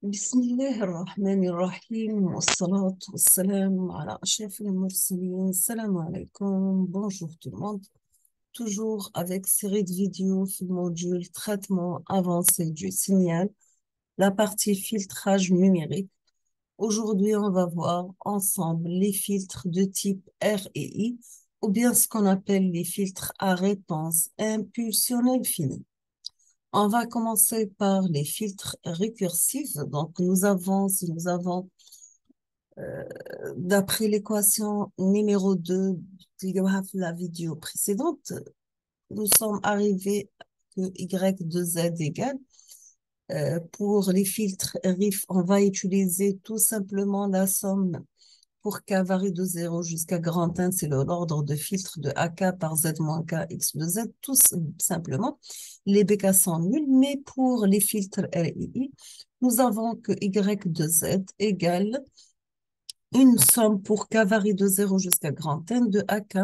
بسم الله الرحمن الرحيم والصلاة والسلام على أشرف المرسلين. Salam alaikum, bonjour tout le monde. Toujours avec série de vidéos sur le module traitement avancé du signal, la partie filtrage numérique. Aujourd'hui, on va voir ensemble les filtres de type R et I, ou bien ce qu'on appelle les filtres à réponse impulsionnelle finie. On va commencer par les filtres récursifs. Donc, si nous avons, d'après l'équation numéro 2 de la vidéo précédente, nous sommes arrivés que y de z égale. Pour les filtres RIF, on va utiliser tout simplement la somme pour k varie de 0 jusqu'à grand 1, c'est l'ordre de filtre de AK par Z moins K X de Z, tout simplement. Les BK sont nuls, mais pour les filtres RII, nous avons que Y de Z égale une somme pour K varie de 0 jusqu'à grand N de AK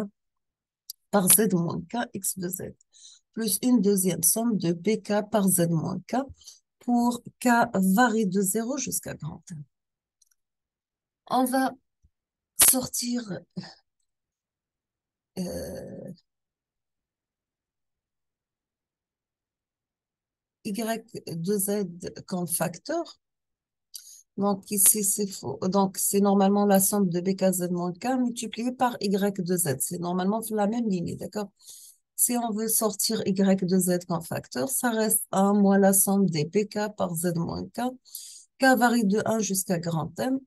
par Z moins K X de Z, plus une deuxième somme de BK par Z moins K pour K varie de 0 jusqu'à grand N. On va sortir Y de Z comme facteur. Donc, ici, c'est faux. Donc, c'est normalement la somme de BKZ moins K multipliée par Y de Z. C'est normalement la même ligne, d'accord? Si on veut sortir Y de Z comme facteur, ça reste 1 moins la somme des BK par Z moins K. K varie de 1 jusqu'à grand M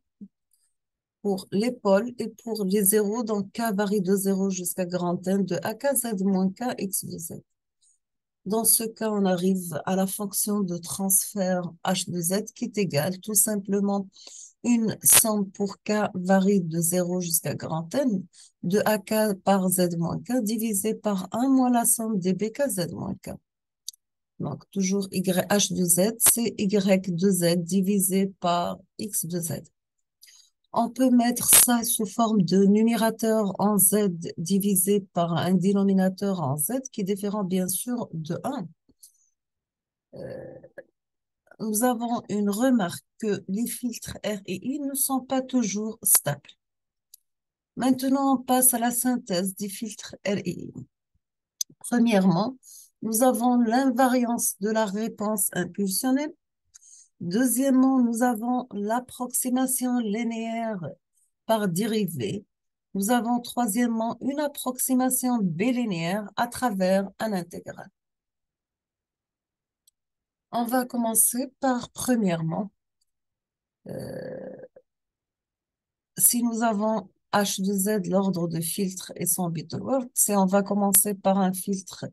pour les pôles et pour les zéros. Donc, K varie de 0 jusqu'à grand M de AKZ moins K X de Z. Dans ce cas, on arrive à la fonction de transfert h de z qui est égale tout simplement une somme pour k varie de 0 jusqu'à grand N de ak par z moins k divisé par 1 moins la somme des bk z moins k. Donc, toujours h de z, c'est y de z divisé par x de z. On peut mettre ça sous forme de numérateur en z divisé par un dénominateur en z qui est différent bien sûr de 1. Nous avons une remarque que les filtres R et I ne sont pas toujours stables. Maintenant, on passe à la synthèse des filtres R et I. Premièrement, nous avons l'invariance de la réponse impulsionnelle. Deuxièmement, nous avons l'approximation linéaire par dérivée. Nous avons troisièmement une approximation bilinéaire à travers un intégral. On va commencer par, premièrement, si nous avons H de Z, l'ordre de filtre et son Butterworth, on va commencer par un filtre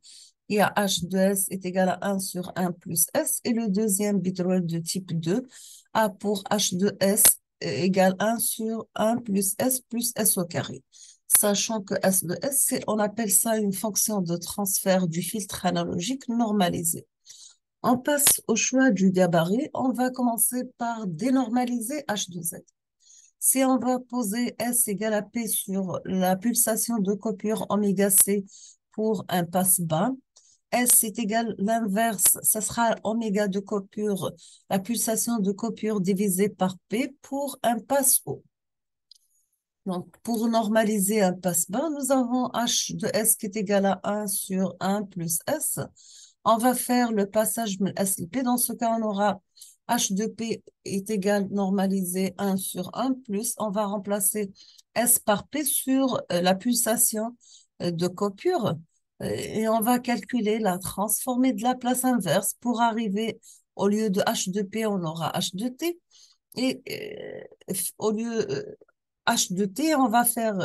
qui a H de S est égal à 1 sur 1 plus S, et le deuxième Butterworth de type 2 a pour H de S égale 1 sur 1 plus S au carré. Sachant que S de S, on appelle ça une fonction de transfert du filtre analogique normalisé. On passe au choix du gabarit. On va commencer par dénormaliser H de Z. Si on va poser S égale à P sur la pulsation de coupure oméga C pour un passe bas, S est égal l'inverse, ça sera oméga de coupure, la pulsation de coupure divisée par P pour un passe haut. Donc, pour normaliser un passe bas, nous avons H de S qui est égal à 1 sur 1 plus S. On va faire le passage S-P. Dans ce cas, on aura H de P est égal normalisé 1 sur 1 plus. On va remplacer S par P sur la pulsation de coupure. Et on va calculer la transformée de la place inverse pour arriver au lieu de H de P, on aura H de T. Et au lieu H de T, on va faire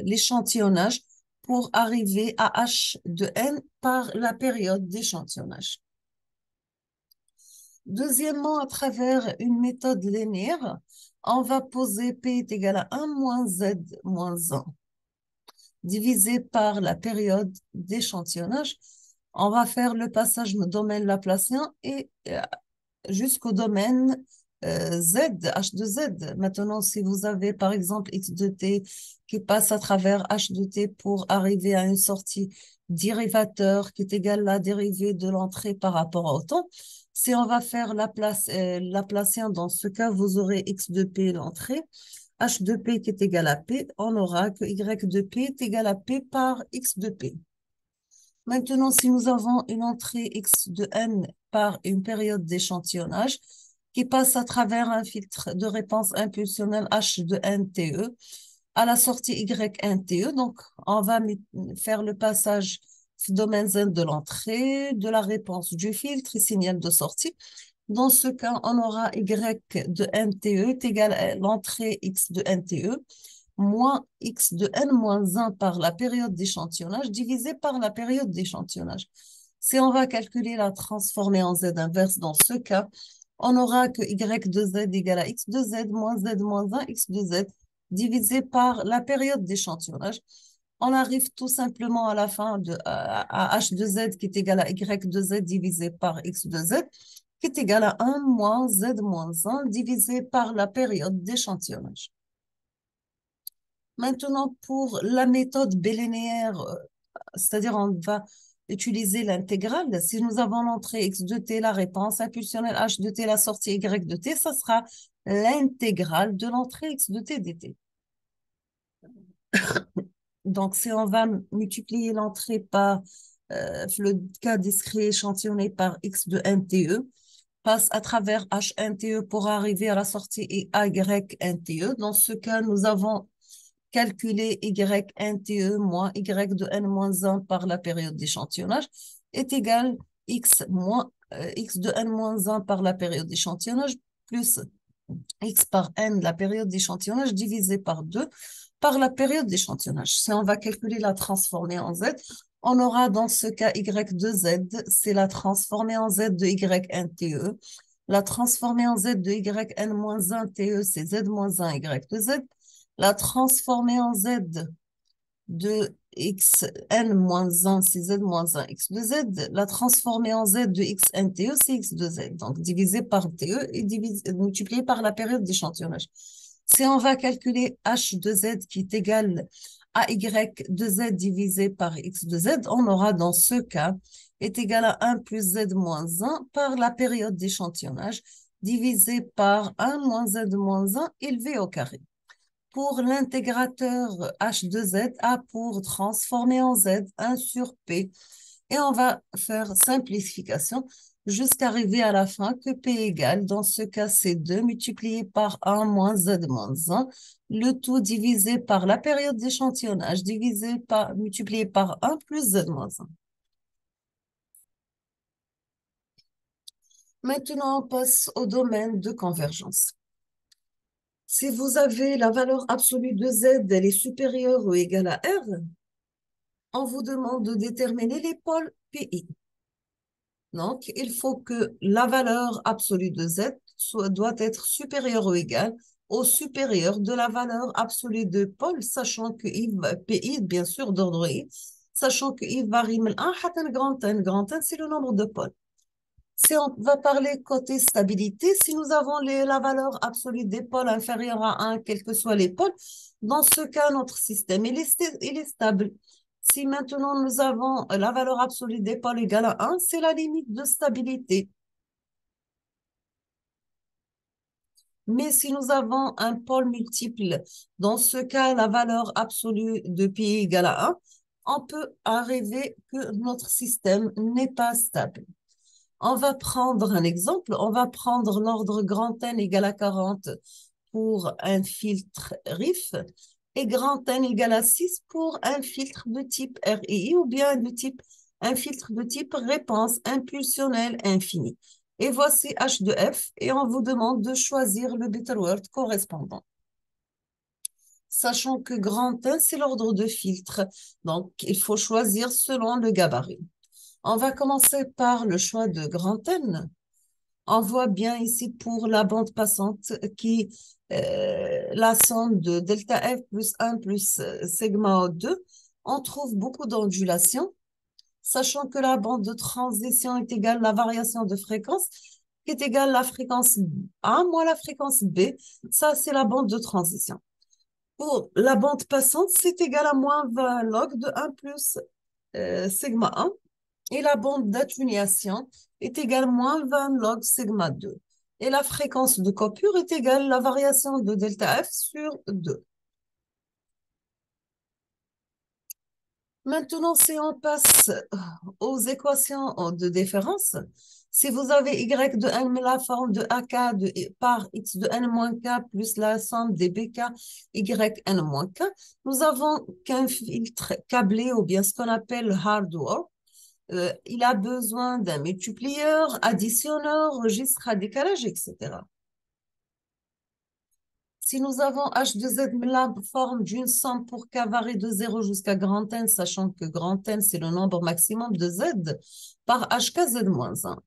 l'échantillonnage pour arriver à H de N par la période d'échantillonnage. Deuxièmement, à travers une méthode linéaire, on va poser P est égal à 1 moins Z moins 1 divisé par la période d'échantillonnage. On va faire le passage domaine laplacien et jusqu'au domaine Z, H de Z. Maintenant, si vous avez par exemple X de T qui passe à travers H de T pour arriver à une sortie dérivateur qui est égale à la dérivée de l'entrée par rapport au temps, si on va faire Laplacien, dans ce cas, vous aurez X de P l'entrée, H de P qui est égal à P, on aura que Y de P est égal à P par X de P. Maintenant, si nous avons une entrée X de N par une période d'échantillonnage qui passe à travers un filtre de réponse impulsionnelle H de NTE à la sortie YNTE, donc on va faire le passage domaine Z de l'entrée, de la réponse du filtre et signal de sortie. Dans ce cas, on aura Y de NTE est égal à l'entrée X de NTE moins X de N moins 1 par la période d'échantillonnage divisé par la période d'échantillonnage. Si on va calculer la transformée en Z inverse dans ce cas, on aura que Y de Z égale à X de Z moins 1 X de Z divisé par la période d'échantillonnage. On arrive tout simplement à la fin à H de Z qui est égal à Y de Z divisé par X de Z qui est égal à 1 moins Z moins 1 divisé par la période d'échantillonnage. Maintenant, pour la méthode bilinéaire, c'est-à-dire on va utiliser l'intégrale. Si nous avons l'entrée x de t, la réponse impulsionnelle h de t, la sortie y de t, ça sera l'intégrale de l'entrée x de t dt. Donc, si on va multiplier l'entrée par le cas discret échantillonné par x de NTE, passe à travers h NTE pour arriver à la sortie y NTE. Dans ce cas, nous avons calculer y NTE moins y de n moins 1 par la période d'échantillonnage est égal x moins x de n moins 1 par la période d'échantillonnage plus x par n, la période d'échantillonnage, divisé par 2 par la période d'échantillonnage. Si on va calculer la transformée en z, on aura dans ce cas y de z, c'est la transformée en z de y NTE. La transformée en z de y n moins 1 TE, c'est z moins 1 y de z. La transformée en z de x n moins 1, c'est z moins 1 x de z. La transformée en z de x n TE, c'est x de z. Donc, divisé par TE et multiplié par la période d'échantillonnage. Si on va calculer h de z qui est égal à y de z divisé par x de z, on aura dans ce cas est égal à 1 plus z moins 1 par la période d'échantillonnage divisé par 1 moins z moins 1 élevé au carré. Pour l'intégrateur h de z, a pour transformer en z 1 sur p. Et on va faire simplification jusqu'à arriver à la fin que p égale, dans ce cas, c'est 2 multiplié par 1 moins z moins 1, le tout divisé par la période d'échantillonnage, multiplié par 1 plus z moins 1. Maintenant, on passe au domaine de convergence. Si vous avez la valeur absolue de z, elle est supérieure ou égale à R, on vous demande de déterminer les pôles PI. Donc, il faut que la valeur absolue de z doit être supérieure ou égale au supérieur de la valeur absolue de pôle, sachant que PI, bien sûr, d'ordre I, sachant que I varie de 1 à n. Grand N, c'est le nombre de pôles. Si on va parler côté stabilité, si nous avons la valeur absolue des pôles inférieure à 1, quels que soient les pôles, dans ce cas, notre système il est stable. Si maintenant nous avons la valeur absolue des pôles égale à 1, c'est la limite de stabilité. Mais si nous avons un pôle multiple, dans ce cas, la valeur absolue de pi égale à 1, on peut arriver que notre système n'est pas stable. On va prendre un exemple. On va prendre l'ordre grand N égale à 40 pour un filtre RIF et grand N égale à 6 pour un filtre de type RII ou bien un filtre de type réponse impulsionnelle infinie. Et voici H de F et on vous demande de choisir le Butterworth correspondant. Sachant que grand N, c'est l'ordre de filtre. Donc, il faut choisir selon le gabarit. On va commencer par le choix de grand N. On voit bien ici pour la bande passante qui la somme de delta F plus 1 plus sigma 2, on trouve beaucoup d'ondulations, sachant que la bande de transition est égale à la variation de fréquence qui est égale à la fréquence A moins la fréquence B. Ça, c'est la bande de transition. Pour la bande passante, c'est égal à moins 20 log de 1 plus sigma 1. Et la bande d'atténuation est égale à moins 20 log sigma 2. Et la fréquence de coupure est égale à la variation de delta F sur 2. Maintenant, si on passe aux équations de différence, si vous avez y de n mais la forme de ak par x de n-k plus la somme des bk yn-k, nous avons qu'un filtre câblé ou bien ce qu'on appelle hardware. Il a besoin d'un multiplieur, additionneur, registre à décalage, etc. Si nous avons H2Z la forme d'une somme pour k varie de 0 jusqu'à grand N, sachant que grand N, c'est le nombre maximum de Z, par HKZ-1.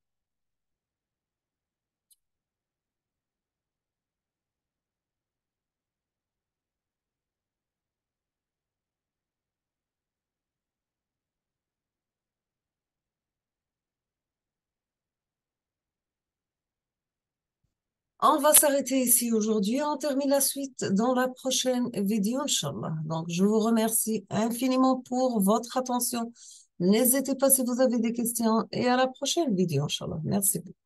On va s'arrêter ici aujourd'hui. On termine la suite dans la prochaine vidéo, Inch'Allah. Donc, je vous remercie infiniment pour votre attention. N'hésitez pas si vous avez des questions et à la prochaine vidéo, Inch'Allah. Merci beaucoup.